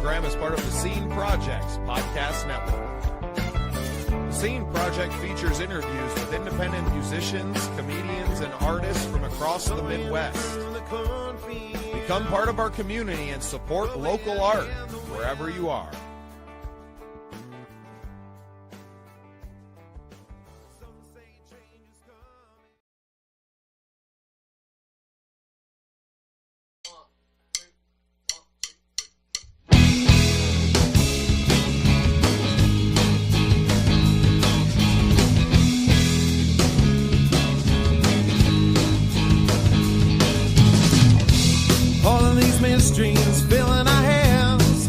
program is part of the Scene Projects Podcast Network. The Scene Project features interviews with independent musicians, comedians, and artists from across the Midwest. Become part of our community and support local art wherever you are. Streams filling our hands,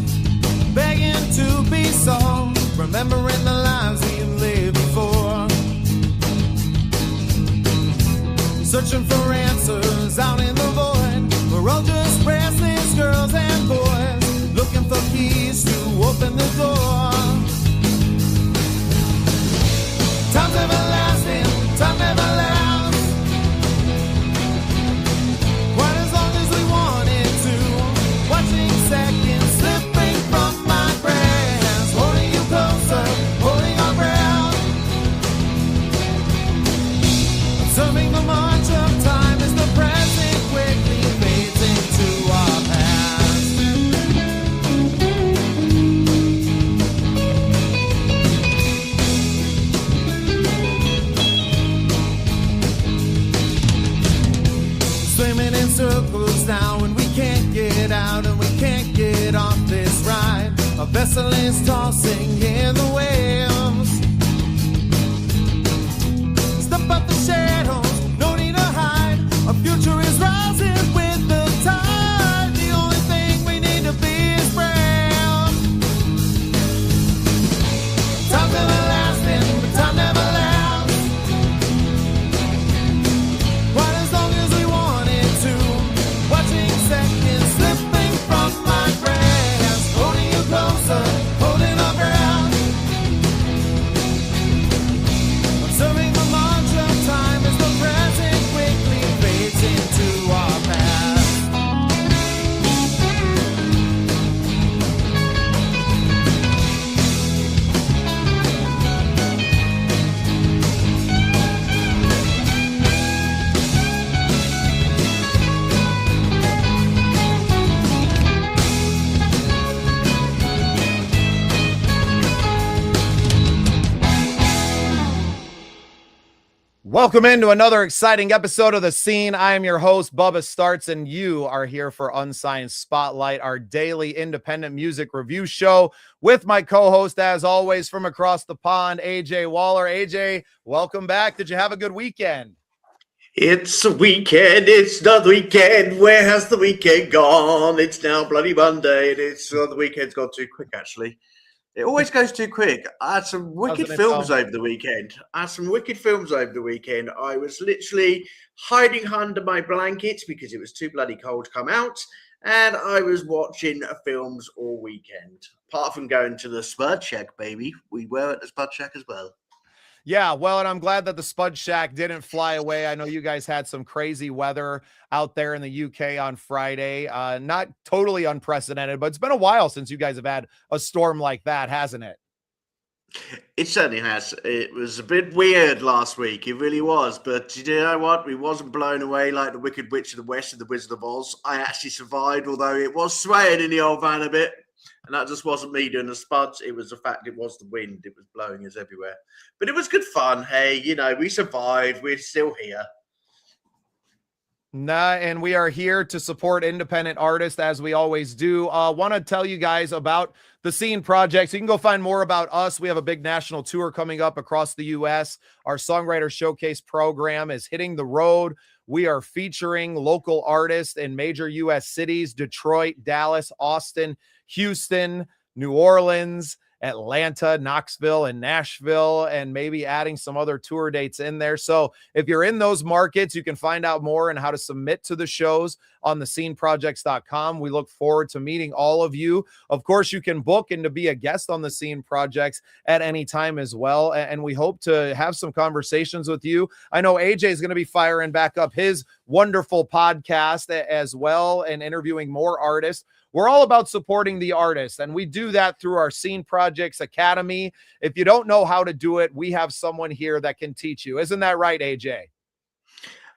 begging to be solved, remembering the lives we lived before, searching for answers out in the void. We're all just restless girls and boys, looking for keys to open the door. Time's everlasting, time never lasts. Seconds slipping from my grasp, holding you closer, holding our breath. Observing the march of time as the present quickly fades into our past. Swimming in circles now and we can't get out and we can't get off this ride. A vessel is tossing in the waves. Step up the shadows, no need to hide. Our future is rising with the tide. The only thing we need to be is brave. Time's everlasting, but time never lasts. Quite as long as we wanted to. Watching seconds slipping from my grasp, holding you closer, holding our breath. Observing the march of time as the present quickly fades into our past. Welcome into another exciting episode of The Scene. I am your host, Bubba Startz, and you are here for Unsigned Spotlight, our daily independent music review show with my co-host, as always, from across the pond, AJ Waller. AJ, welcome back. Did you have a good weekend? It's a weekend, it's not the weekend. Where has the weekend gone? It's now bloody Monday, and the weekend's gone too quick, actually. It always goes too quick. I had some wicked films over the weekend. I was literally hiding under my blankets because it was too bloody cold to come out. And I was watching films all weekend. Apart from going to the Spud Shack, baby. We were at the Spud Shack as well. Yeah, well, and I'm glad that the Spud Shack didn't fly away. I know you guys had some crazy weather out there in the UK on Friday. Not totally unprecedented, but it's been a while since you guys have had a storm like that, hasn't it? It certainly has. It was a bit weird last week. It really was. But you know what? We wasn't blown away like the Wicked Witch of the West and the Wizard of Oz. I actually survived, although it was swaying in the old van a bit. And that just wasn't me doing the spuds. It was the fact it was the wind. It was blowing us everywhere. But it was good fun. Hey, you know, we survived. We're still here. And we are here to support independent artists as we always do. Want to tell you guys about the Scene Project. So you can go find more about us. We have a big national tour coming up across the U.S. Our Songwriter Showcase program is hitting the road. We are featuring local artists in major U.S. cities: Detroit, Dallas, Austin, Houston, New Orleans, Atlanta, Knoxville, and Nashville, and maybe adding some other tour dates in there. So if you're in those markets, you can find out more and how to submit to the shows on thesceneprojects.com. We look forward to meeting all of you. Of course, you can book and to be a guest on the Scene Projects at any time as well. And we hope to have some conversations with you. I know AJ is going to be firing back up his wonderful podcast as well and interviewing more artists. We're all about supporting the artists, and we do that through our Scene Projects Academy. If you don't know how to do it, we have someone here that can teach you. Isn't that right, AJ?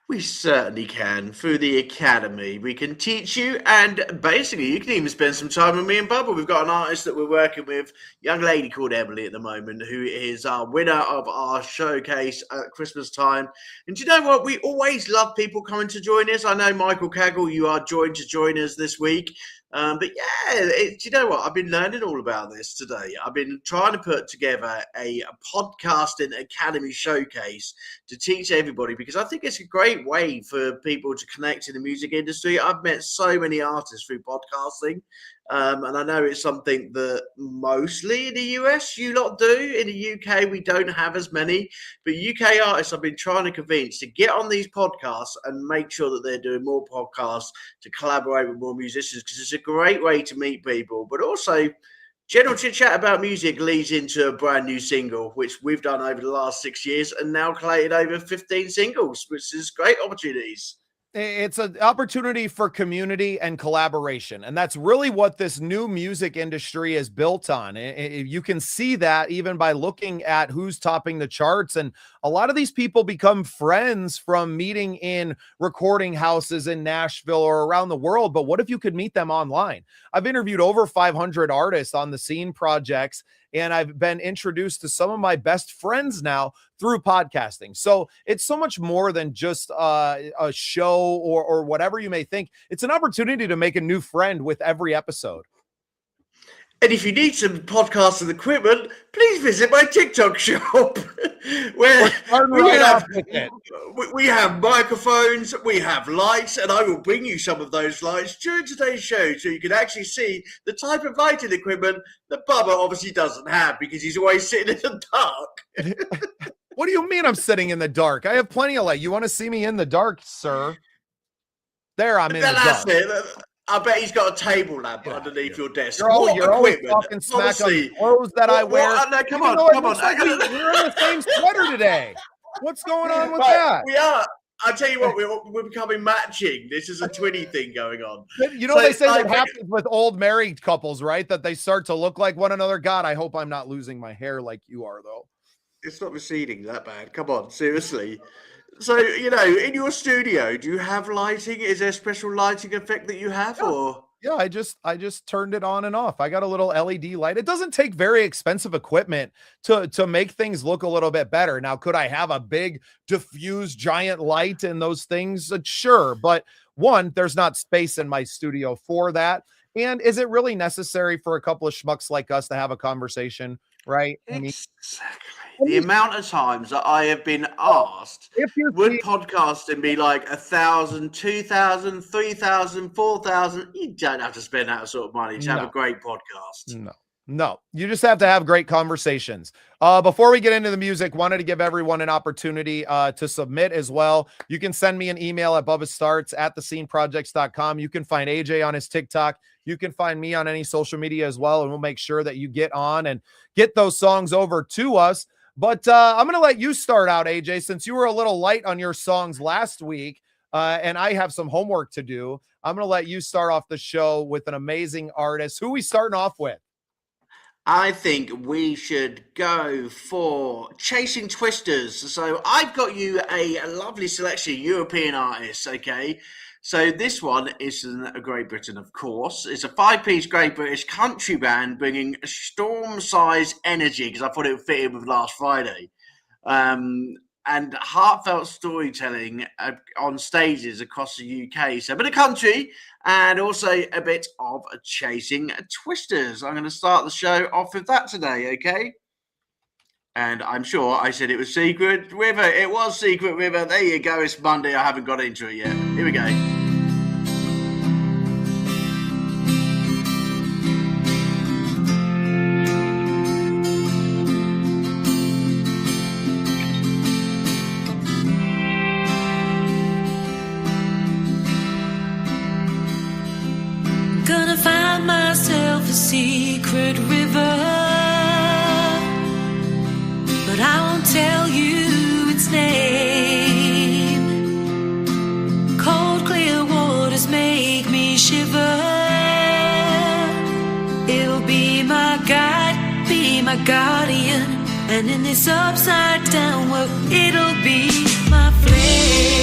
We certainly can. Through the Academy, we can teach you, and basically you can even spend some time with me and Bubba. We've got an artist that we're working with, young lady called Emily at the moment, who is our winner of our showcase at Christmas time. And do you know what? We always love people coming to join us. I know, Michael Kaggle, you are joined to join us this week. But yeah, do you know what? I've been learning all about this today. I've been trying to put together a podcasting academy showcase to teach everybody, because I think it's a great way for people to connect in the music industry. I've met so many artists through podcasting. And I know it's something that mostly in the US you lot do. In the UK, we don't have as many. But UK artists I've been trying to convince to get on these podcasts and make sure that they're doing more podcasts to collaborate with more musicians, because it's a great way to meet people. But also, general chit-chat about music leads into a brand new single, which we've done over the last 6 years and now collated over 15 singles, which is great opportunities. It's an opportunity for community and collaboration. And that's really what this new music industry is built on. You can see that even by looking at who's topping the charts. And a lot of these people become friends from meeting in recording houses in Nashville or around the world. But what if you could meet them online? I've interviewed over 500 artists on the Scene Projects, and I've been introduced to some of my best friends now through podcasting. So it's so much more than just a show or whatever you may think. It's an opportunity to make a new friend with every episode. And if you need some podcasting equipment, please visit my TikTok shop, where we have microphones, we have lights, and I will bring you some of those lights during today's show so you can actually see the type of lighting equipment that Bubba obviously doesn't have, because he's always sitting in the dark. What do you mean I'm sitting in the dark? I have plenty of light. You want to see me in the dark, sir? There, I'm in the dark. It. I bet he's got a table lamp underneath your desk. You're always talking smack on the clothes that I wear. No, come on. Like we're in the same sweater today. What's going on with that? We are. I tell you what, we're becoming matching. This is a twinny thing going on. You know, they say that happens with old married couples, right? That they start to look like one another. God, I hope I'm not losing my hair like you are, though. It's not receding that bad. Come on, seriously. So, you know, in your studio, do you have lighting? Is there a special lighting effect that you have? Or yeah, I just turned it on and off. I got a little LED light. It doesn't take very expensive equipment to make things look a little bit better. Now, could I have a big diffused giant light and those things? Sure. But one, there's not space in my studio for that. And is it really necessary for a couple of schmucks like us to have a conversation? Right? Exactly. The amount of times that I have been asked, would podcasting be like 1,000, 2,000, 3,000, 4,000? You don't have to spend that sort of money to have a great podcast. No, you just have to have great conversations. Before we get into the music, wanted to give everyone an opportunity to submit as well. You can send me an email at bubbastartz@thesceneprojects.com. You can find AJ on his TikTok. You can find me on any social media as well, and we'll make sure that you get on and get those songs over to us. But I'm going to let you start out, AJ, since you were a little light on your songs last week, and I have some homework to do. I'm going to let you start off the show with an amazing artist. Who are we starting off with? I think we should go for Chasing Twisters. So I've got you a lovely selection of European artists, okay? So this one is in Great Britain, of course. It's a 5-piece Great British country band bringing storm-sized energy, because I thought it would fit in with last Friday. And heartfelt storytelling on stages across the UK. So a bit of country and also a bit of Chasing Twisters. I'm going to start the show off with that today, okay? And I'm sure I said it was Secret River. It was Secret River. There you go. It's Monday. I haven't got into it yet. Here we go. Gonna find myself a secret river, but I won't tell you its name. shiver. It'll be my guide, be my guardian, and in this upside down world, it'll be my flame.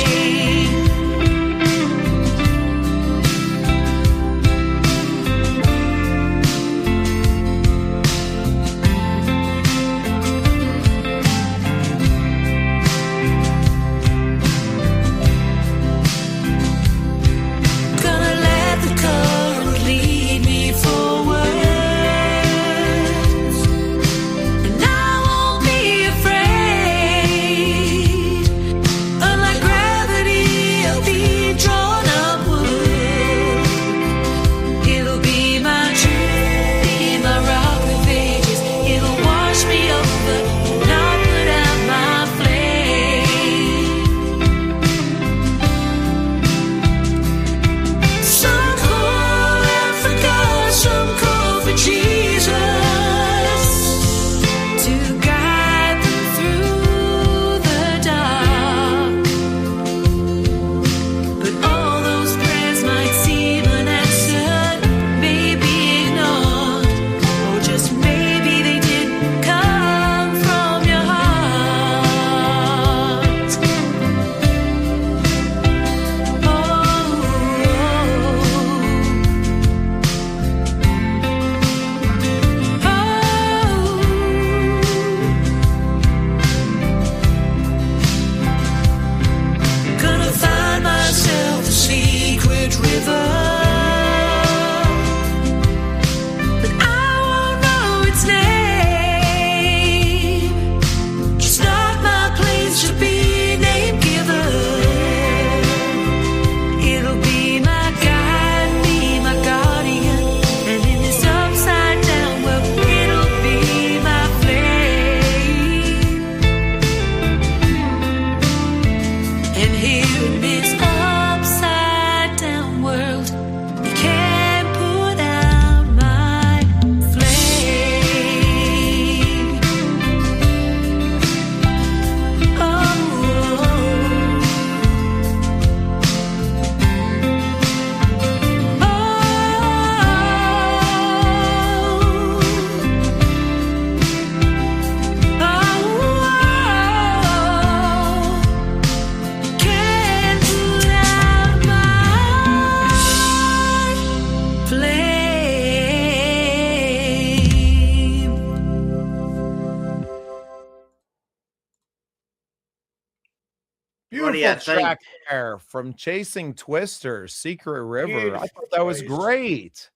Beautiful track there from Chasing Twisters, Secret River. I thought that was great.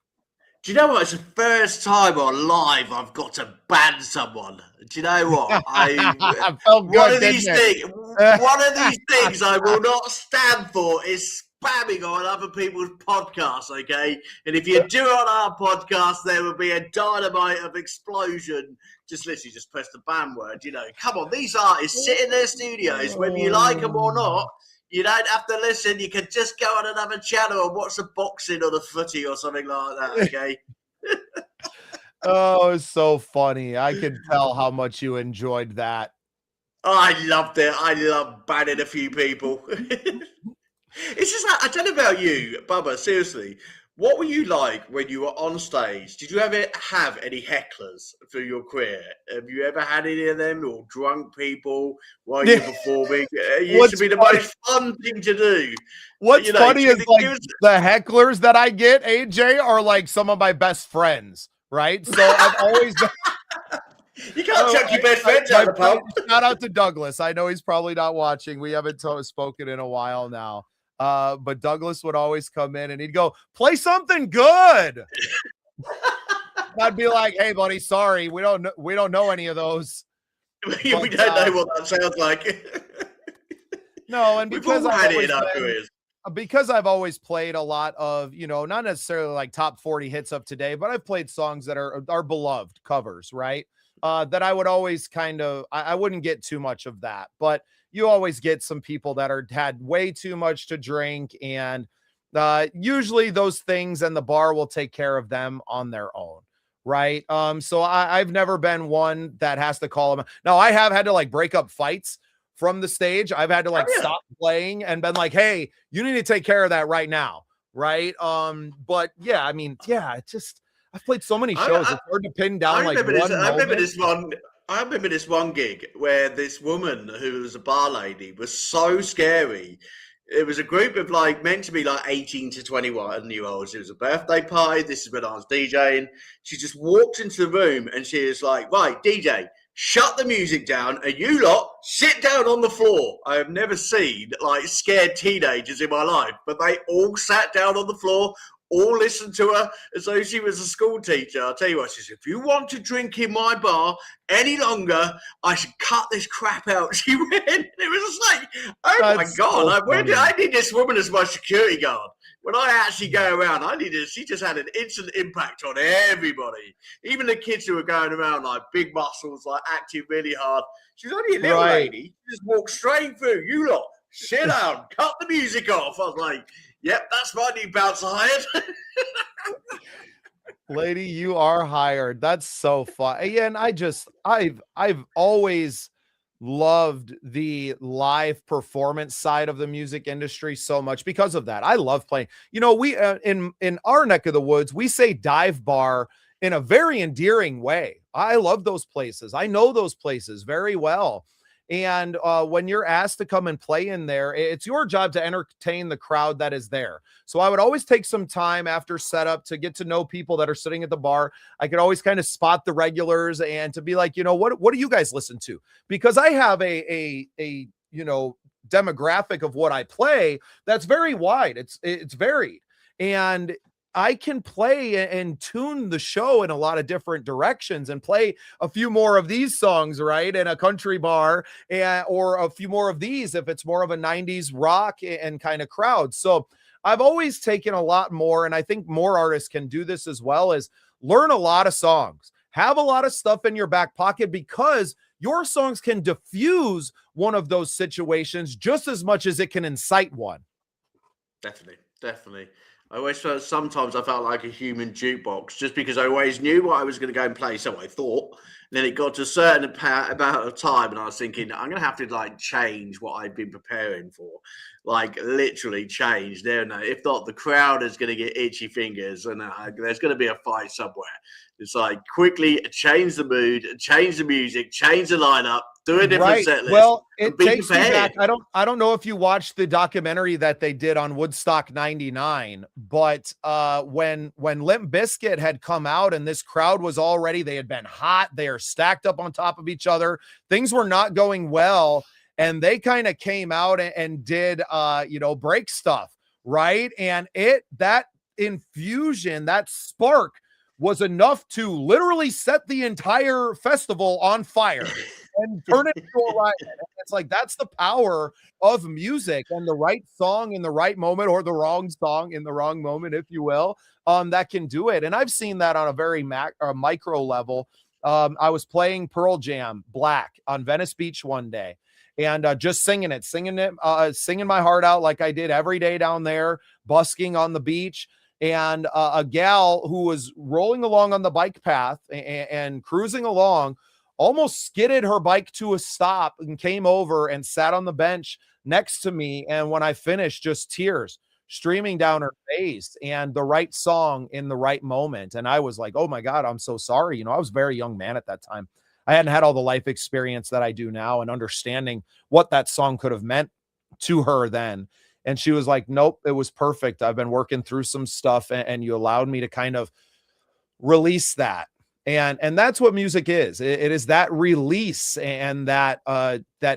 Do you know what? It's the first time on live I've got to ban someone. Do you know what? I felt good, one of these things I will not stand for is spamming on other people's podcasts, okay? And if you do it on our podcast, there will be a dynamite of explosion. Just literally just press the ban word, you know. Come on, these artists sit in their studios, whether you like them or not. You don't have to listen. You can just go on another channel and watch the boxing or the footy or something like that, okay? Oh, it's so funny. I could tell how much you enjoyed that. I loved it. I love banning a few people. It's just like, I don't know about you, Bubba, seriously. What were you like when you were on stage? Did you ever have any hecklers through your career? Have you ever had any of them or drunk people while you're performing? It used to be the most fun thing to do. What's funny is like the hecklers that I get, AJ, are like some of my best friends, right? So I've always... You can't chuck your best friends out of the pub. Shout out to Douglas. I know he's probably not watching. We haven't spoken in a while now. But Douglas would always come in and he'd go, play something good. I'd be like, hey, buddy, sorry. We don't know any of those. We don't know what that sounds like. No, and because I've always played a lot of, you know, not necessarily like top 40 hits of today, but I've played songs that are beloved covers, right? That I would always kind of, I wouldn't get too much of that, but you always get some people that had way too much to drink, and usually those things and the bar will take care of them on their own, right? So I've never been one that has to call them. Now, I have had to like break up fights from the stage. I've had to like stop playing and been like, hey, you need to take care of that right now. right? But yeah, I mean, yeah, it just I've played so many I- shows. I- It's hard to pin down I like remember one this. I remember moment. this one. I remember this one gig where this woman who was a bar lady was so scary. It was a group of like meant to be like 18 to 21-year-olds. It was a birthday party. This is when I was DJing. She just walked into the room and she was like, "Right, DJ, shut the music down and you lot sit down on the floor." I have never seen like scared teenagers in my life, but they all sat down on the floor, all listened to her as though she was a school teacher. I'll tell you what, she said, "If you want to drink in my bar any longer, I should cut this crap out." She went. It was just like, oh That's my God, so where did funny. I need this woman as my security guard? When I actually go around, she just had an instant impact on everybody. Even the kids who were going around like big muscles, like acting really hard. She was only a little Right. lady. She just walked straight through. "You lot, sit down, cut the music off." I was like, "Yep, that's my new bouncer hired." Lady, you are hired. That's so fun. Yeah, and I've always loved the live performance side of the music industry so much because of that. I love playing. You know, we in our neck of the woods, we say dive bar in a very endearing way. I love those places. I know those places very well. And when you're asked to come and play in there, it's your job to entertain the crowd that is there. So I would always take some time after setup to get to know people that are sitting at the bar. I could always kind of spot the regulars and to be like, you know, what do you guys listen to? Because I have a you know, demographic of what I play that's very wide. It's varied. And I can play and tune the show in a lot of different directions and play a few more of these songs, right, in a country bar, or a few more of these if it's more of a 90s rock and kind of crowd. So I've always taken a lot more, and I think more artists can do this as well, is learn a lot of songs. Have a lot of stuff in your back pocket because your songs can diffuse one of those situations just as much as it can incite one. Definitely. I always felt sometimes I felt like a human jukebox just because I always knew what I was going to go and play. So I thought. And then it got to a certain amount of time, and I was thinking, I'm going to have to like change what I'd been preparing for, like literally change. There, no, if not, the crowd is going to get itchy fingers, and there's going to be a fight somewhere. It's like quickly change the mood, change the music, change the lineup, do a different set list. Well, it be takes me prepared. back. I don't know if you watched the documentary that they did on Woodstock 99, but when Limp Bizkit had come out and this crowd was already, they had been hot, they are stacked up on top of each other, things were not going well, and they kind of came out and did you know, break stuff, right? And that infusion, that spark was enough to literally set the entire festival on fire and turn it into a riot. And it's like, that's the power of music, and the right song in the right moment, or the wrong song in the wrong moment, if you will, that can do it. And I've seen that on a very micro level. I was playing Pearl Jam Black on Venice Beach one day, and just singing my heart out like I did every day down there, busking on the beach. And a gal who was rolling along on the bike path and cruising along almost skidded her bike to a stop and came over and sat on the bench next to me. And when I finished, just tears streaming down her face, and the right song in the right moment. And I was like, oh my God, I'm so sorry. You know, I was a very young man at that time. I hadn't had all the life experience that I do now and understanding what that song could have meant to her then. And she was like, nope, it was perfect. I've been working through some stuff, and you allowed me to kind of release that. And that's what music is. It is that release and that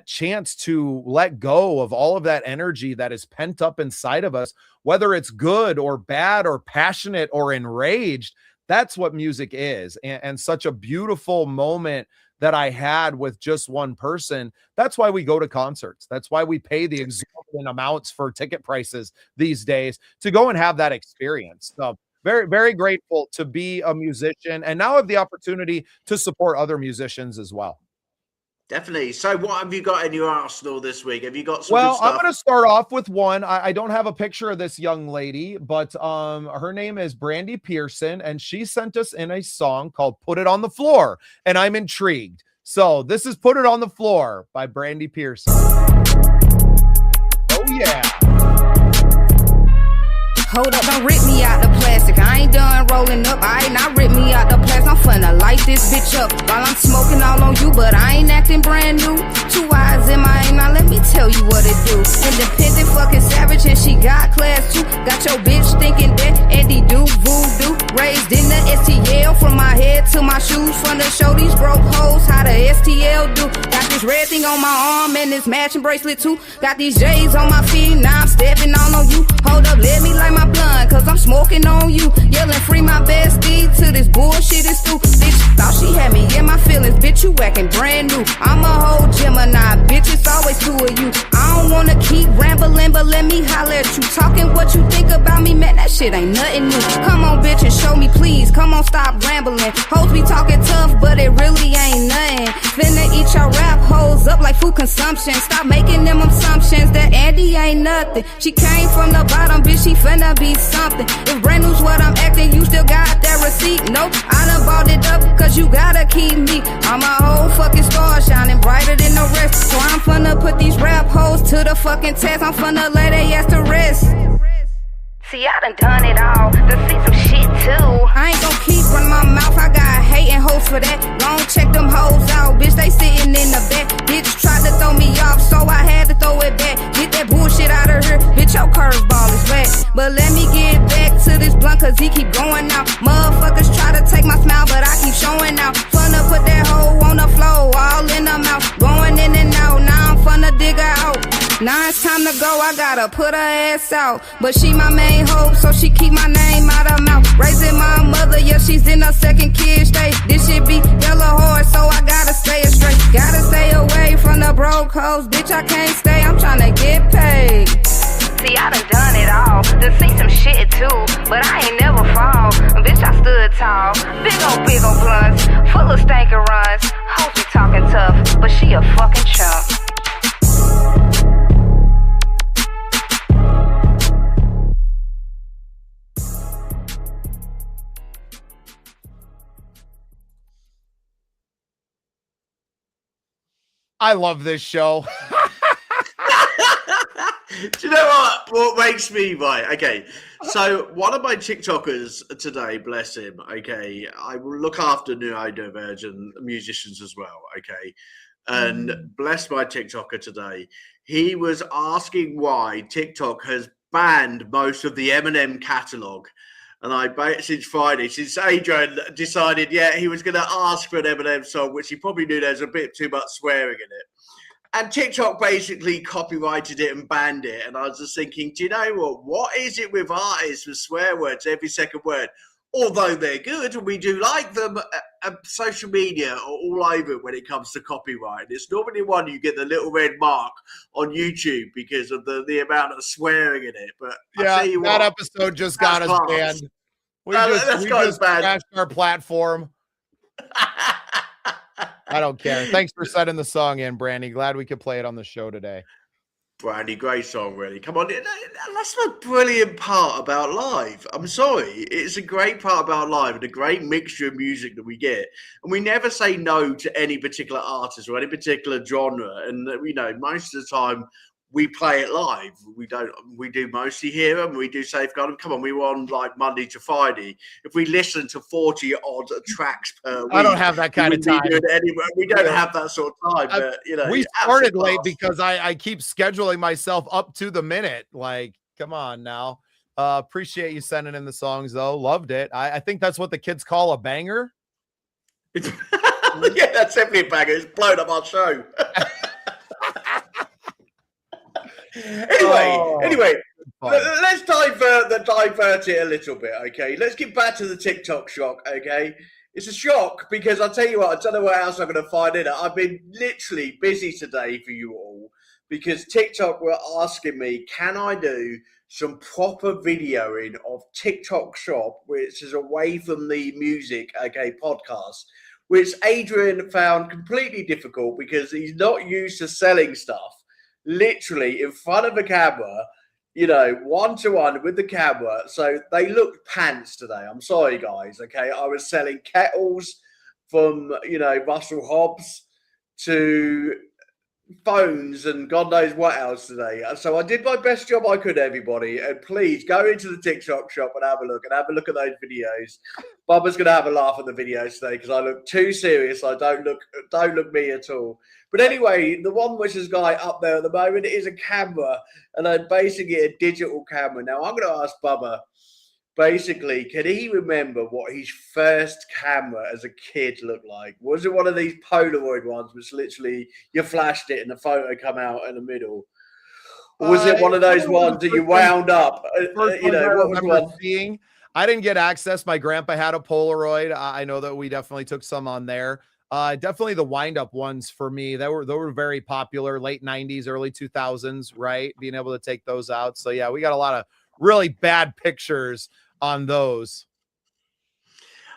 chance to let go of all of that energy that is pent up inside of us, whether it's good or bad or passionate or enraged. That's what music is. And such a beautiful moment that I had with just one person. That's why we go to concerts. That's why we pay the exorbitant amounts for ticket prices these days to go and have that experience. So very, very grateful to be a musician, and now have the opportunity to support other musicians as well. Definitely. So what have you got in your arsenal this week? Have you got some Well, good stuff? I'm going to start off with one. I don't have a picture of this young lady, but her name is Brandy Pearson, and she sent us in a song called Put It on the Floor, and I'm intrigued. So this is Put It on the Floor by Brandy Pearson. Oh, yeah. Hold up, don't rip me out the plastic. I ain't done rolling up. I ain't not rip me out the plastic. I'm finna light this bitch up while I'm smoking all on you, but I ain't acting brand new. 2 eyes in my aim, now let me tell you what it do. Independent fucking savage and she got class too. Got your bitch thinking that Eddie do voodoo. Raised in the STL from my head to my shoes. Finna show these broke hoes how the STL do. Got this red thing on my arm and this matching bracelet too. Got these J's on my feet, now I'm stepping all on you. Hold up, let me light my blunt, cause I'm smoking on you. Yelling free my bestie till this bullshit is through. Bitch, thought she had me in my feelings. Bitch, you acting brand new. I'm a whole Gemini, bitch, it's always two of you. I don't wanna keep rambling, but let me holler at you. Talking what you think about me, man, that shit ain't nothing new. Come on, bitch, and show me, please. Come on, stop rambling. Hoes be talking tough, but it really ain't nothing. Finna eat your rap hoes up like food consumption. Stop making them assumptions that Andy ain't nothing. She came from the bottom, bitch, she finna be something. If brand new's what I'm acting, you still got that receipt? Nope, I done bought it up, cause you gotta keep me. I'm a whole fucking star, shining brighter than the rest. So I'm finna put these rap hoes to the fucking test. I'm finna lay they ass to rest. See, I done it all, done see some shit too. I ain't gon' keep running my mouth, I got hating hoes for that. Gon' check them hoes out, bitch, they sitting in the back. Bitch tried to throw me off, so I had to throw it back. Get that bullshit out of here, bitch, your curveball is wet. But let me get back to this blunt, cause he keep going out. Motherfuckers try to take my smile, but I keep showing out. Finna put that hoe on the floor, all in the mouth. Going in and out, now I'm finna dig her out. Now it's time to go, I gotta put her ass out. But she my main hope, so she keep my name out her mouth. Raising my mother, yeah, she's in her second kid stage. This shit be hella hard, so I gotta stay straight. Gotta stay away from the broke hoes. Bitch, I can't stay, I'm tryna get paid. See, I done it all, done seen some shit too. But I ain't never fall, bitch, I stood tall. Big ol' blunts, full of stankin' runs. Hoes be talking tough, but she a fucking chump. I love this show. Do you know what makes me right? Okay, so one of my TikTokers today, bless him. Okay, I will look after neurodivergent musicians as well. Okay, and bless my TikToker today. He was asking why TikTok has banned most of the Eminem catalog. And since Friday, since Adrian decided, he was going to ask for an Eminem song, which he probably knew there's a bit too much swearing in it. And TikTok basically copyrighted it and banned it. And I was just thinking, do you know what? What is it with artists with swear words every second word? Although they're good and we do like them, social media are all over when it comes to copyright. It's normally one you get the little red mark on YouTube because of the amount of swearing in it. But yeah, I tell you that what, episode just got us banned. We just crashed our platform. I don't care. Thanks for setting the song in, Brandy. Glad we could play it on the show today. Brandy, great song, really. Come on. That's the brilliant part about live. I'm sorry. It's a great part about live and a great mixture of music that we get. And we never say no to any particular artist or any particular genre. And, most of the time, we play it live. We do mostly hear them. We do safeguard them. Come on, we were on like Monday to Friday. If we listen to 40 odd tracks per week, I don't have that kind of time. We don't have that sort of time. But we started late because I keep scheduling myself up to the minute. Like, come on now. Appreciate you sending in the songs though. Loved it. I think that's what the kids call a banger. Yeah, that's definitely a banger. It's blown up our show. Anyway, let's divert it a little bit, okay? Let's get back to the TikTok shock, okay? It's a shock because I'll tell you what, I don't know what else I'm going to find in it. I've been literally busy today for you all because TikTok were asking me, can I do some proper videoing of TikTok shop, which is away from the music, okay, podcast, which Adrian found completely difficult because he's not used to selling stuff literally in front of a camera, one-to-one with the camera. So they looked pants today. I'm sorry, guys. Okay. I was selling kettles from, Russell Hobbs to phones and God knows what else today. So I did my best job I could, everybody. And please go into the TikTok shop and have a look at those videos. Bubba's gonna have a laugh at the videos today because I look too serious. I don't look me at all. But anyway, the one which has got up there at the moment is a camera, and I'm basically a digital camera. Now I'm gonna ask Bubba. Basically, can he remember what his first camera as a kid looked like? Was it one of these Polaroid ones, which literally you flashed it and the photo come out in the middle? Or was it one of those ones that you wound up? What was one? Seeing, I didn't get access. My grandpa had a Polaroid. I know that we definitely took some on there. Definitely the wind-up ones for me. They were very popular, late 90s, early 2000s, right? Being able to take those out. So, yeah, we got a lot of really bad pictures on those.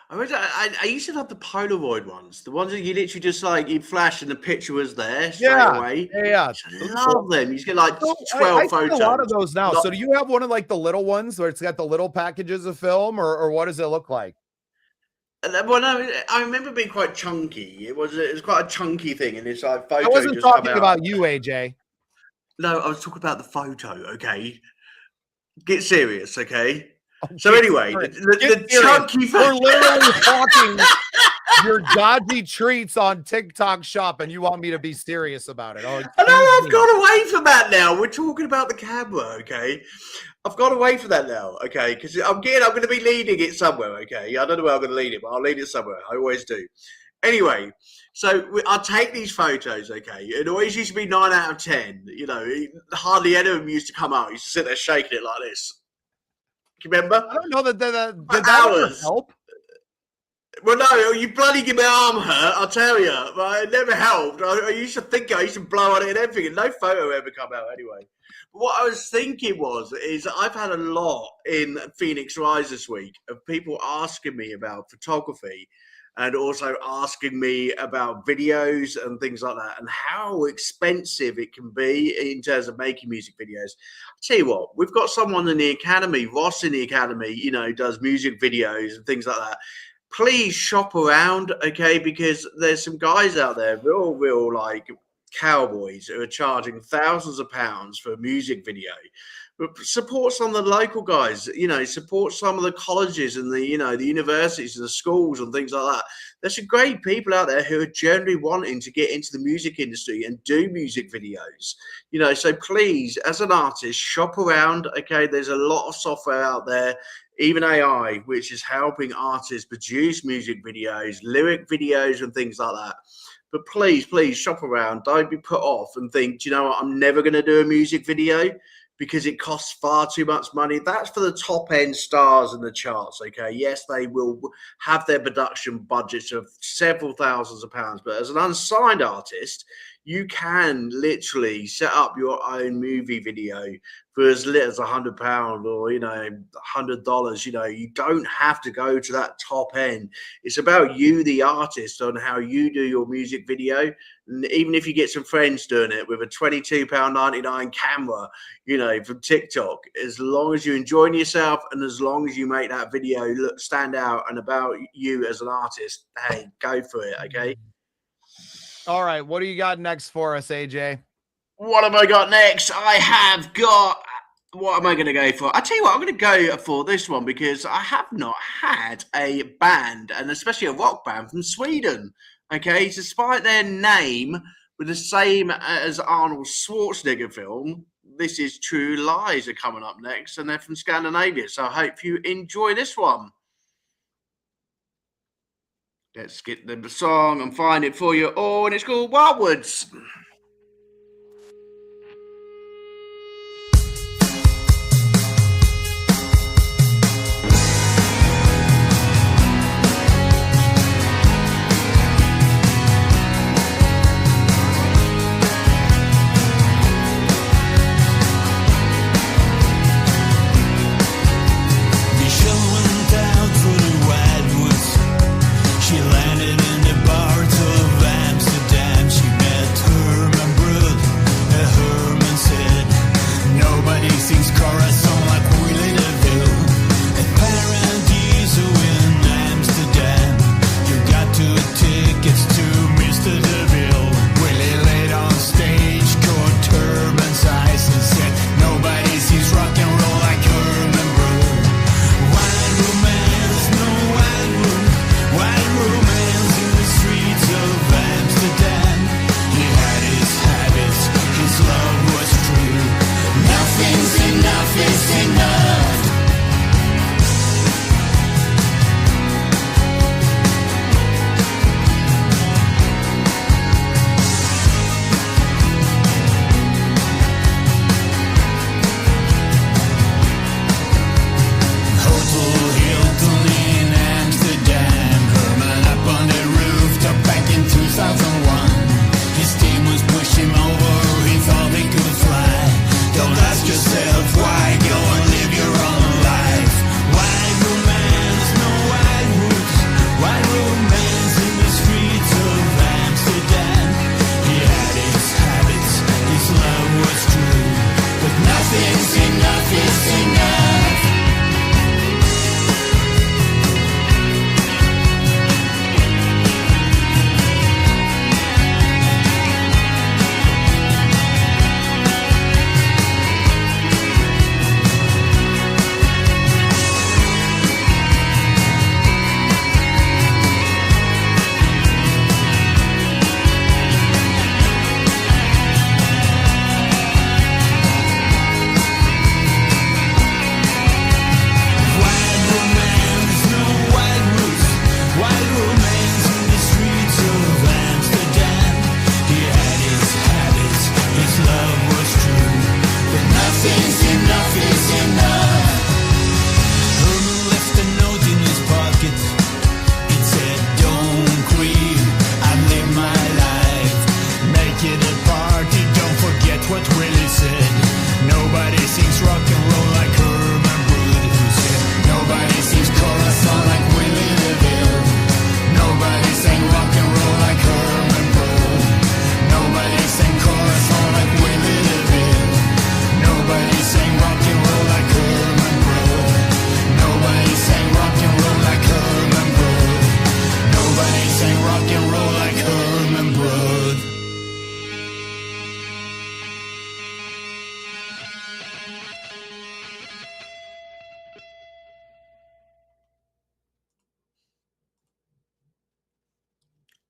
I used to love the Polaroid ones, the ones that you literally just like you flash and the picture was there straight away. Yeah. I love them. You get like 12 photos. A lot of those now. So do you have one of like the little ones where it's got the little packages of film, or what does it look like? Well, no, I remember being quite chunky. It was quite a chunky thing, and it's like photo. I wasn't talking about you, AJ. No, I was talking about the photo. Okay, get serious. Okay. So anyway, the chunky We're literally talking your dodgy treats on TikTok shop, and you want me to be serious about it. Oh, I know, I've gone away from that now. We're talking about the camera, okay? I've gone away from that now, okay? Because I'm going to be leading it somewhere, okay? I don't know where I'm going to lead it, but I'll lead it somewhere. I always do. Anyway, so I'll take these photos, okay? It always used to be 9 out of 10. You know, hardly any of them used to come out. I used to sit there shaking it like this. Do you remember? I don't know that that help. Well, no, you bloody give my arm hurt, I'll tell you. But it never helped. I used to think I used to blow on it and everything, and no photo ever come out anyway. But what I was thinking is I've had a lot in Phoenix Rise this week of people asking me about photography and also asking me about videos and things like that and how expensive it can be in terms of making music videos. I'll tell you what, we've got someone in the academy, Ross in the academy, does music videos and things like that. Please shop around, okay? Because there's some guys out there, real like cowboys who are charging thousands of pounds for a music video. But support some of the local guys, support some of the colleges and the universities and the schools and things like that. There's some great people out there who are generally wanting to get into the music industry and do music videos, so please, as an artist, shop around. Okay. There's a lot of software out there, even AI, which is helping artists produce music videos, lyric videos and things like that. But please shop around. Don't be put off and think, do you know what? I'm never going to do a music video, because it costs far too much money. That's for the top end stars in the charts, okay? Yes, they will have their production budgets of several thousands of pounds, but as an unsigned artist, you can literally set up your own movie video for as little as £100 or, $100. You don't have to go to that top end. It's about you, the artist, on how you do your music video. And even if you get some friends doing it with a £22.99 camera, from TikTok, as long as you're enjoying yourself and as long as you make that video stand out and about you as an artist, hey, go for it, okay? All right, what do you got next for us, AJ? What have I got next? I have got... What am I going to go for? I'll tell you what, I'm going to go for this one because I have not had a band, and especially a rock band from Sweden. Okay, despite their name with the same as Arnold Schwarzenegger film, This Is True Lies are coming up next, and they're from Scandinavia. So I hope you enjoy this one. Let's get the song and find it for you all, and it's called Wildwoods. She landed in the bars of Amsterdam. She met her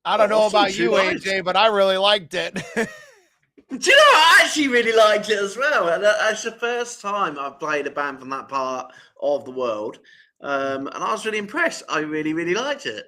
I don't know That's about you, nice. AJ, but I really liked it. Do you know, I actually really liked it as well. And it's the first time I've played a band from that part of the world. And I was really impressed. I really, really liked it.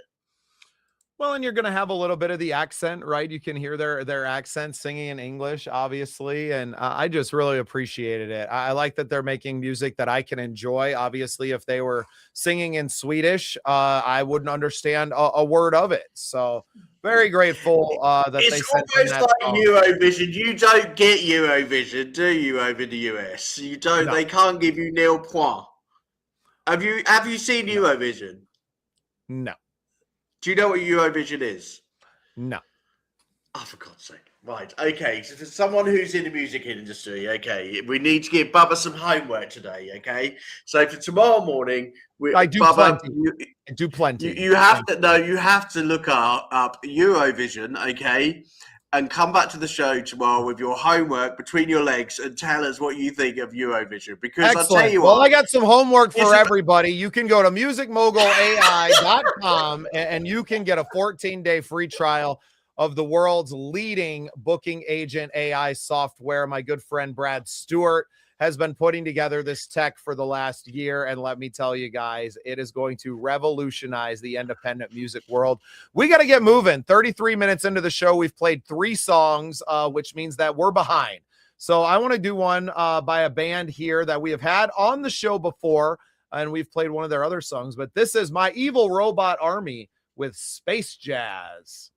Well, and you're going to have a little bit of the accent, right? You can hear their accent singing in English, obviously. And I just really appreciated it. I like that they're making music that I can enjoy. Obviously, if they were singing in Swedish, I wouldn't understand a word of it. So very grateful that they sent in almost that like song. Eurovision. You don't get Eurovision, do you, over in the US? You don't. No. They can't give you nil point. Have you seen Eurovision? No. Do you know what Eurovision is? No. Oh, for God's sake. Right, okay. So for someone who's in the music industry, okay, we need to give Bubba some homework today, okay? So for tomorrow morning, I do Bubba, plenty. I do plenty. you have to look up Eurovision, okay? And come back to the show tomorrow with your homework between your legs and tell us what you think of Eurovision. Because Excellent. I'll tell you Well, what. I got some homework for everybody. You can go to musicmogulai.com and you can get a 14-day free trial of the world's leading booking agent AI software. My good friend Brad Stewart has been putting together this tech for the last year. And let me tell you guys, it is going to revolutionize the independent music world. We got to get moving. 33 minutes into the show, we've played 3 songs, which means that we're behind. So I want to do one by a band here that we have had on the show before, and we've played one of their other songs. But this is My Evil Robot Army with Space Jazz.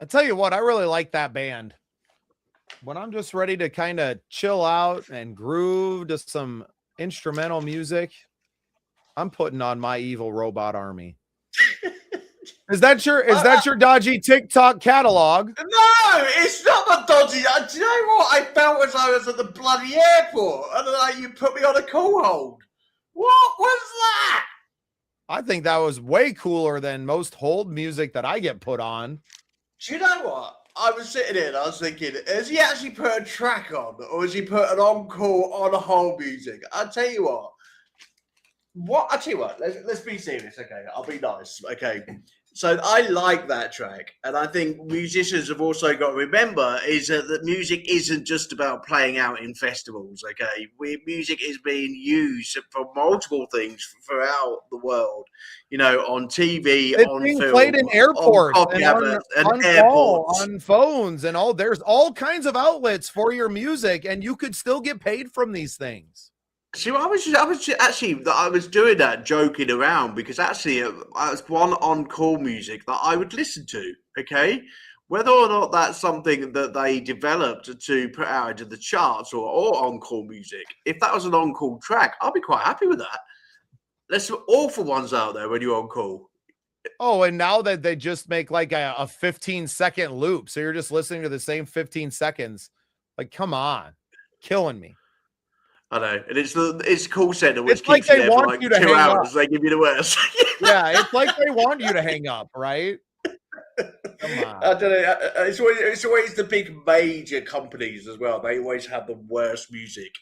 I tell you what, I really like that band. When I'm just ready to kind of chill out and groove to some instrumental music, I'm putting on My Evil Robot Army. Is that your dodgy TikTok catalog? No, it's not my dodgy. Do you know what? I felt as I was at the bloody airport, and you put me on a call hold. What was that? I think that was way cooler than most hold music that I get put on. Do you know what? I was sitting here and I was thinking, has he actually put a track on, or has he put an encore on a whole music? I'll tell you what. Let's be serious, okay? I'll be nice, okay? So I like that track, and I think musicians have also got to remember is that music isn't just about playing out in festivals, okay? Music is being used for multiple things throughout the world, on TV, it's on being film, played in airports, on airports, on phones, and all. There's all kinds of outlets for your music, and you could still get paid from these things. See, I was doing that joking around because actually it was one on-call music that I would listen to, okay? Whether or not that's something that they developed to put out into the charts or on-call music, if that was an on-call track, I'll be quite happy with that. There's some awful ones out there when you're on call. Oh, and now that they just make like a 15-second loop, so you're just listening to the same 15 seconds. Like, come on, killing me. I know, and it's call center which it's like keeps you they there for want like you to 2 hang hours. up. They give you the worst. Yeah, it's like they want you to hang up, right? Come on. I don't know. It's always the big major companies as well. They always have the worst music.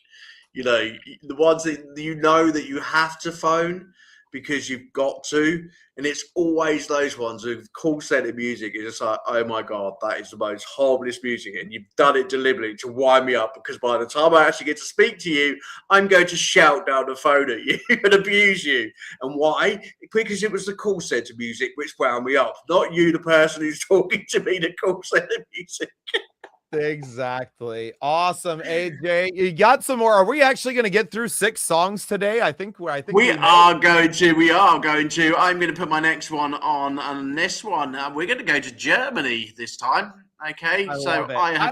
The ones that that you have to phone because you've got to, and it's always those ones with call center music. It's just like, oh my God, that is the most horriblest music, and you've done it deliberately to wind me up because by the time I actually get to speak to you, I'm going to shout down the phone at you and abuse you. And why? Because it was the call center music which wound me up, not you, the person who's talking to me, the call center music. Exactly. Awesome, AJ. You got some more. Are we actually going to get through 6 songs today? I think we are going to. I'm going to put my next one on this one. We're going to go to Germany this time. Okay, I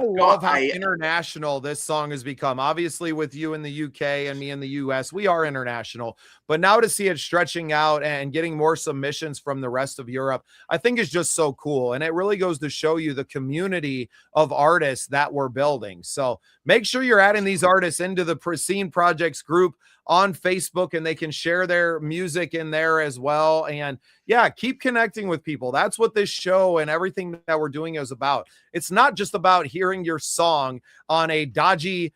love how international this song has become. Obviously, with you in the UK and me in the US, we are international. But now to see it stretching out and getting more submissions from the rest of Europe, I think is just so cool. And it really goes to show you the community of artists that we're building. So make sure you're adding these artists into the Scene Projects group on Facebook, and they can share their music in there as well. And yeah, keep connecting with people. That's what this show and everything that we're doing is about. It's not just about hearing your song on a dodgy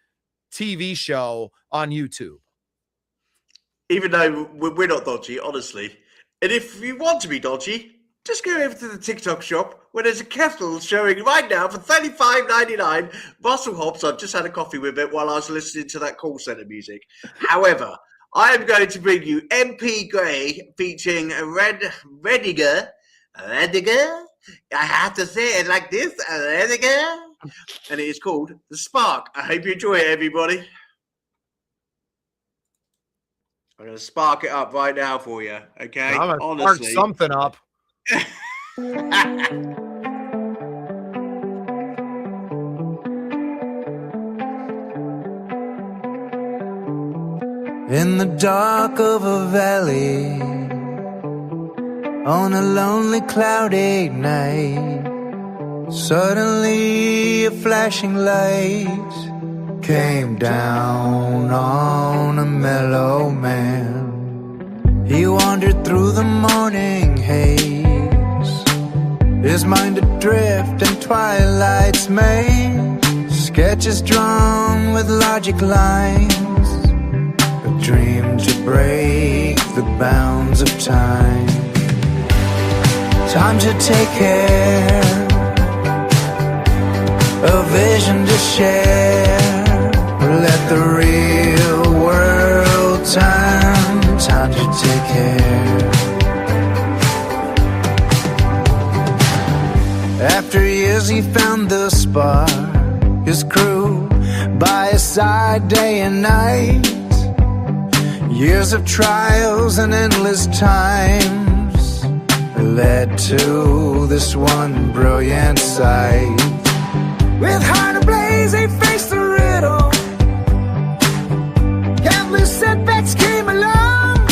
TV show on YouTube. Even though we're not dodgy, honestly. And if you want to be dodgy, just go over to the TikTok shop where there's a kettle showing right now for $35.99 Russell Hobbs. I've just had a coffee with it while I was listening to that call center music. However, I am going to bring you MP Gray featuring Rediger. I have to say it like this, Rediger. And it is called The Spark. I hope you enjoy it, everybody. I'm going to spark it up right now for you, okay? I'm going to spark something up. In the dark of a valley, on a lonely cloudy night, suddenly a flashing light came down on a mellow man. He wandered through the morning haze, his mind adrift in twilight's maze, sketches drawn with logic lines, a dream to break the bounds of time. Time to take care, a vision to share. Let the real world time to take care. After years he found the spark, his crew by his side day and night. Years of trials and endless times, led to this one brilliant sight. With heart ablaze, they faced the riddle. Countless setbacks came along,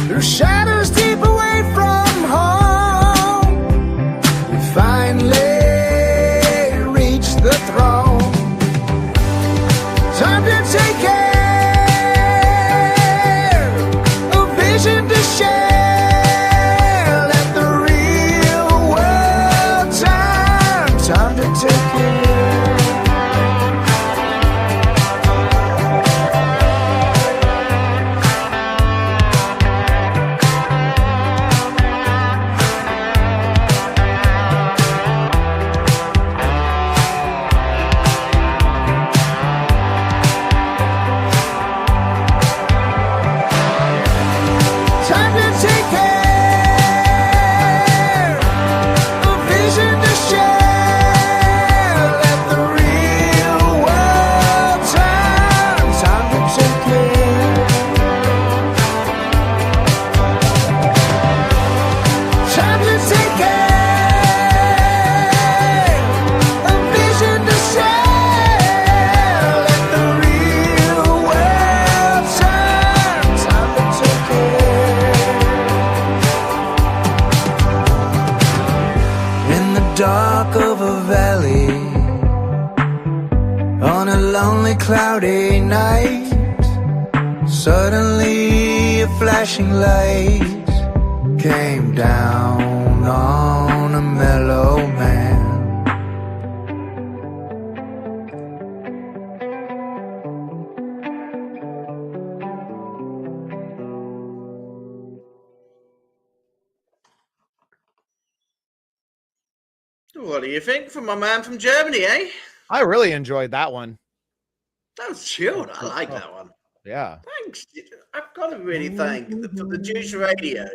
through shadows deep away from home. We finally reached the throne. Time to take care, a vision to share. Let the real world turn. Time to take care. Time to take care, a vision to share. Let the real world turn. Time to take care. Time to take care, a vision to share. Let the real world turn. Time to take care. In the dark of a valley, on a lonely cloudy night, suddenly a flashing light came down on a mellow man. What do you think from my man from Germany, eh? I really enjoyed that one. That was chilled. I like that one. Yeah. Thanks. I've got to really thank for the Juice Radio.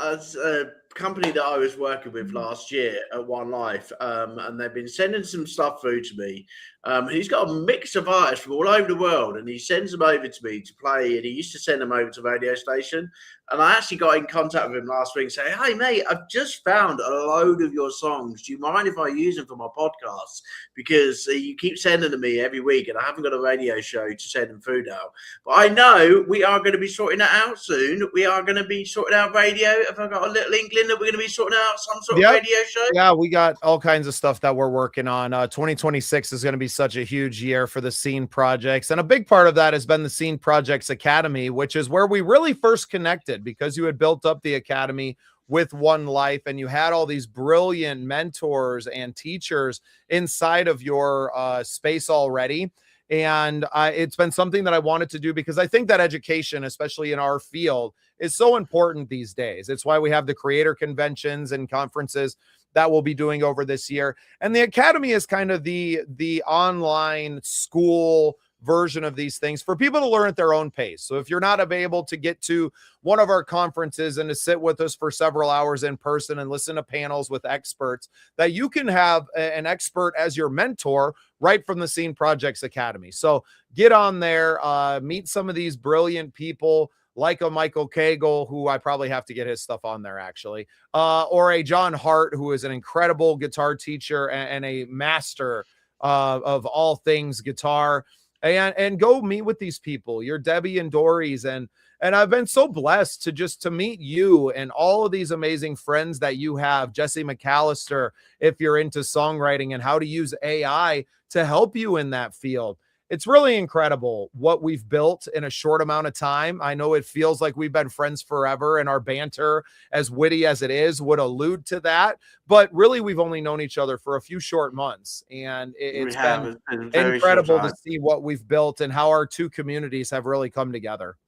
As a company that I was working with last year at One Life, and they've been sending some stuff through to me. And he's got a mix of artists from all over the world, and he sends them over to me to play. And he used to send them over to the radio station. And I actually got in contact with him last week, saying, "Hey mate, I've just found a load of your songs. Do you mind if I use them for my podcast? Because you keep sending them to me every week, and I haven't got a radio show to send them through now. But I know we are going to be sorting that out soon. We are going to be sorting out radio. Have I got a little inkling that we're going to be sorting out some sort of radio show?" Yeah, we got all kinds of stuff that we're working on. 2026 is going to be such a huge year for the Scene Projects. And a big part of that has been the Scene Projects Academy, which is where we really first connected, because you had built up the Academy with One Life and you had all these brilliant mentors and teachers inside of your space already. And it's been something that I wanted to do because I think that education, especially in our field, is so important these days. It's why we have the creator conventions and conferences that we'll be doing over this year. And the Academy is kind of the online school version of these things for people to learn at their own pace. So if you're not able to get to one of our conferences and to sit with us for several hours in person and listen to panels with experts, that you can have an expert as your mentor right from the Scene Projects Academy. So get on there, meet some of these brilliant people like a Michael Cagle, who I probably have to get his stuff on there actually, or a John Hart, who is an incredible guitar teacher and a master of all things guitar. And go meet with these people, your Debbie and Dory's. And I've been so blessed to meet you and all of these amazing friends that you have. Jesse McAllister, if you're into songwriting and how to use AI to help you in that field. It's really incredible what we've built in a short amount of time. I know it feels like we've been friends forever, and our banter, as witty as it is, would allude to that. But really, we've only known each other for a few short months, and it's been incredible to see what we've built and how our two communities have really come together.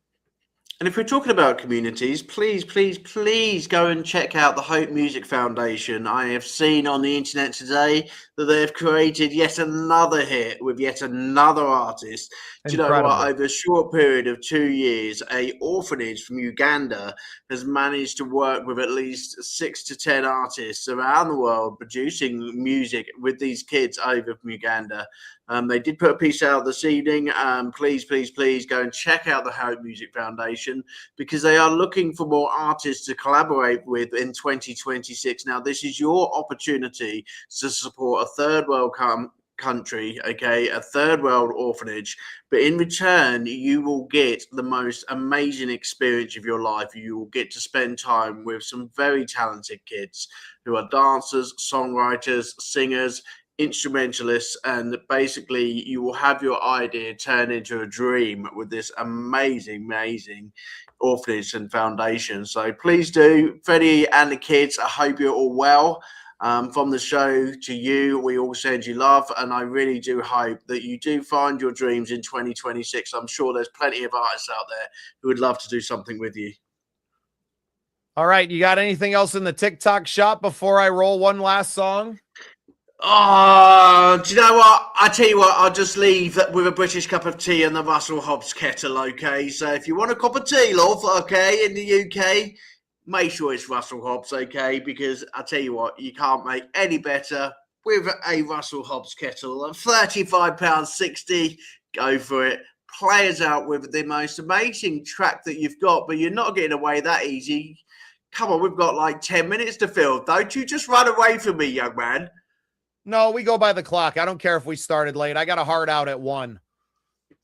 And if we're talking about communities, please, please, please go and check out the Hope Music Foundation. I have seen on the internet today that they have created yet another hit with yet another artist. Do you know what? Over a short period of 2 years, a orphanage from Uganda has managed to work with at least 6 to 10 artists around the world producing music with these kids over from Uganda. They did put a piece out this evening. Please, please, please go and check out the Hope Music Foundation, because they are looking for more artists to collaborate with in 2026. Now, this is your opportunity to support a third world country, okay, a third world orphanage, but in return you will get the most amazing experience of your life. You will get to spend time with some very talented kids who are dancers, songwriters, singers, instrumentalists, and basically you will have your idea turn into a dream with this amazing orphanage and foundation. So please do, Freddie and the kids, I hope you're all well. From the show to you, we all send you love, and I really do hope that you do find your dreams in 2026. I'm sure there's plenty of artists out there who would love to do something with you. All right, you got anything else in the TikTok shop before I roll one last song? Oh, do you know what? I tell you what, I'll just leave with a British cup of tea and the Russell Hobbs kettle, okay? So if you want a cup of tea, love, okay, in the UK, make sure it's Russell Hobbs, okay? Because I tell you what, you can't make any better with a Russell Hobbs kettle. £35.60, go for it. Play us out with the most amazing track that you've got, but you're not getting away that easy. Come on, we've got like 10 minutes to fill. Don't you just run away from me, young man. No, we go by the clock. I don't care if we started late. I got a hard out at 1.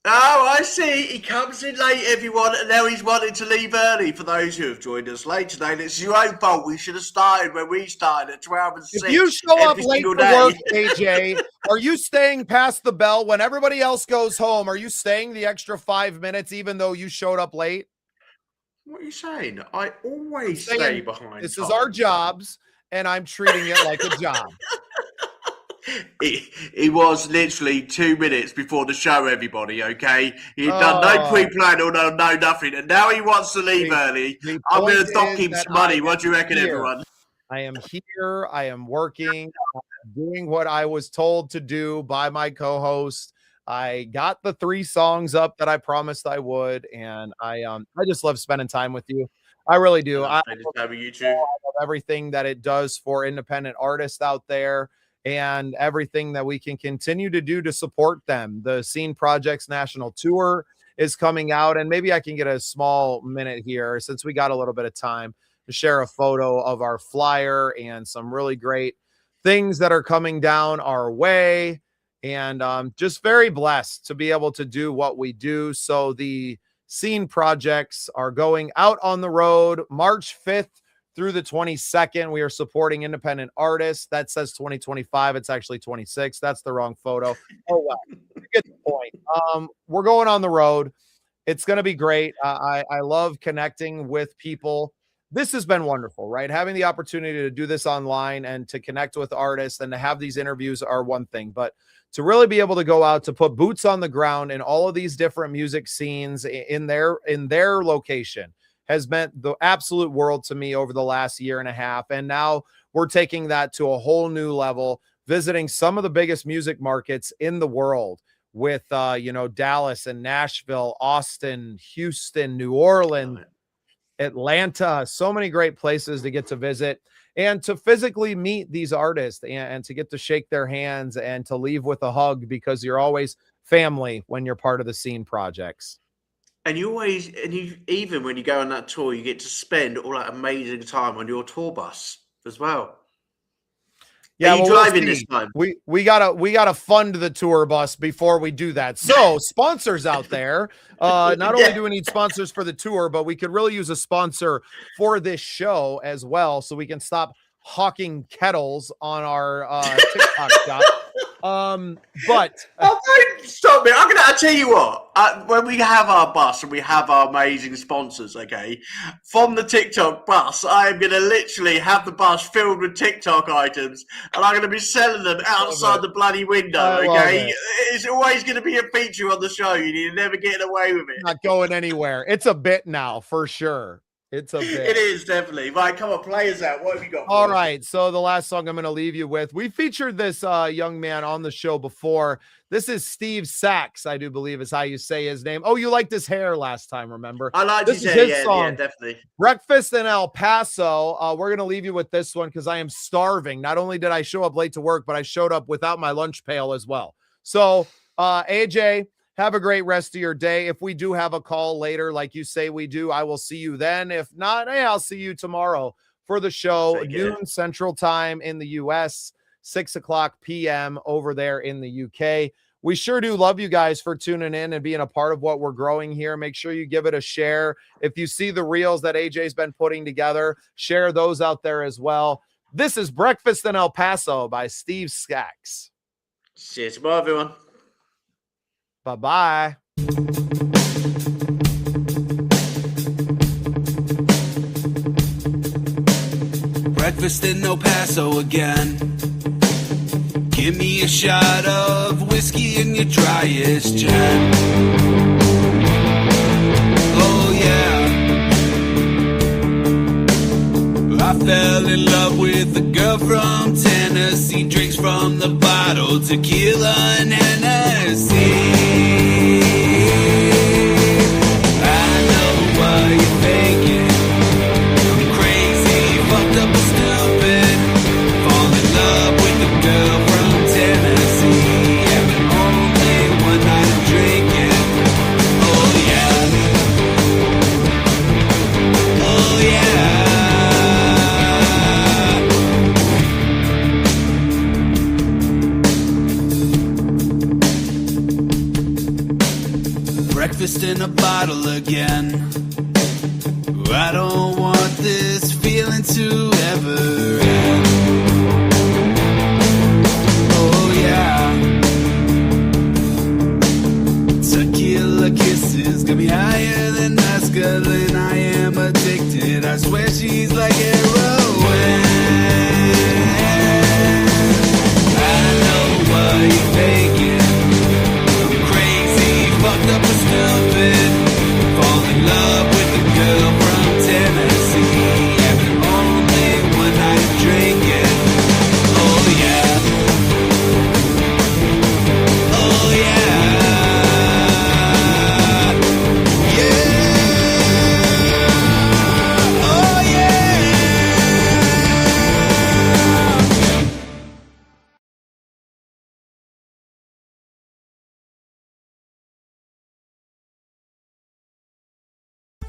Oh, I see. He comes in late, everyone, and now he's wanting to leave early. For those who have joined us late today, and it's your own fault. We should have started when we started at 12 and 6. If you show up late for work, AJ, are you staying past the bell when everybody else goes home? Are you staying the extra 5 minutes even though you showed up late? What are you saying? I always stay behind. This is our jobs, and I'm treating it like a job. He was literally 2 minutes before the show, everybody, okay? He'd done no pre-plan or no nothing, and now he wants to leave early. I'm going to dock him some money. What do you reckon, everyone? I am here. I am working, doing what I was told to do by my co-host. I got the 3 songs up that I promised I would, and I just love spending time with you. I really do. I love everything that it does for independent artists out there, and everything that we can continue to do to support them. The Scene Projects National Tour is coming out, and maybe I can get a small minute here, since we got a little bit of time, to share a photo of our flyer and some really great things that are coming down our way. And just very blessed to be able to do what we do. So the Scene Projects are going out on the road March 5th through the 22nd. We are supporting independent artists. That says 2025. It's actually 26. That's the wrong photo. Oh, well, you get the point. We're going on the road. It's going to be great. I love connecting with people. This has been wonderful, right? Having the opportunity to do this online and to connect with artists and to have these interviews are one thing, but to really be able to go out, to put boots on the ground in all of these different music scenes in their location has meant the absolute world to me over the last year and a half. And now we're taking that to a whole new level, visiting some of the biggest music markets in the world with, Dallas and Nashville, Austin, Houston, New Orleans, Atlanta, so many great places to get to visit and to physically meet these artists and to get to shake their hands and to leave with a hug, because you're always family when you're part of the Scene Projects. And even when you go on that tour, you get to spend all that amazing time on your tour bus as well. Yeah, are you driving this time? We gotta fund the tour bus before we do that. So sponsors out there, not only do we need sponsors for the tour, but we could really use a sponsor for this show as well, so we can stop hawking kettles on our TikTok shop. But stop me. I'll tell you what. When we have our bus and we have our amazing sponsors, okay, from the TikTok bus, I am going to literally have the bus filled with TikTok items, and I'm going to be selling them outside the bloody window. Okay, it's always going to be a feature on the show. You're never getting away with it. Not going anywhere. It's a bit now for sure. It's a bit. It is definitely. Right, come on, play us out. What have you got? All right. So the last song I'm going to leave you with, we featured this young man on the show before. This is Steve Sachs, I do believe is how you say his name. Oh, you liked his hair last time, remember? I liked his hair, his song, yeah, definitely. Breakfast in El Paso. We're going to leave you with this one because I am starving. Not only did I show up late to work, but I showed up without my lunch pail as well. So, AJ, have a great rest of your day. If we do have a call later, like you say we do, I will see you then. If not, hey, I'll see you tomorrow for the show, noon Central Time in the US, 6:00 p.m. over there in the UK. We sure do love you guys for tuning in and being a part of what we're growing here. Make sure you give it a share. If you see the reels that AJ's been putting together, share those out there as well. This is Breakfast in El Paso by Steve Skaggs. See you tomorrow, everyone. Bye-bye. Breakfast in El Paso again. Give me a shot of whiskey in your driest gin. Oh yeah. I fell in love with a girl from Tennessee. Drinks from the bottle, tequila and Hennessy. I know what you're thinking. I'm crazy, fucked up and stupid. Fall in love with a girl from Tennessee. Having only one night of drinking. Oh yeah. Oh yeah. Breakfast in a bottle again. I don't want this feeling to ever end. Oh yeah. Tequila kisses got me higher than mescaline. I am addicted. I swear she's like heroin. I know what you're thinking. Fucked up and stupid. Fall in love with a girl from Tennessee. Having only one night of drinking. Oh yeah. Oh yeah. Yeah. Oh yeah.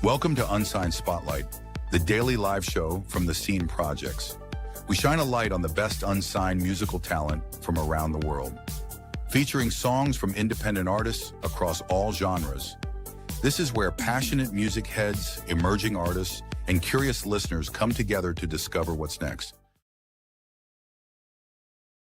Welcome to Unsigned Spotlight, the daily live show from the Scene Projects. We shine a light on the best unsigned musical talent from around the world, featuring songs from independent artists across all genres. This is where passionate music heads, emerging artists, and curious listeners come together to discover what's next.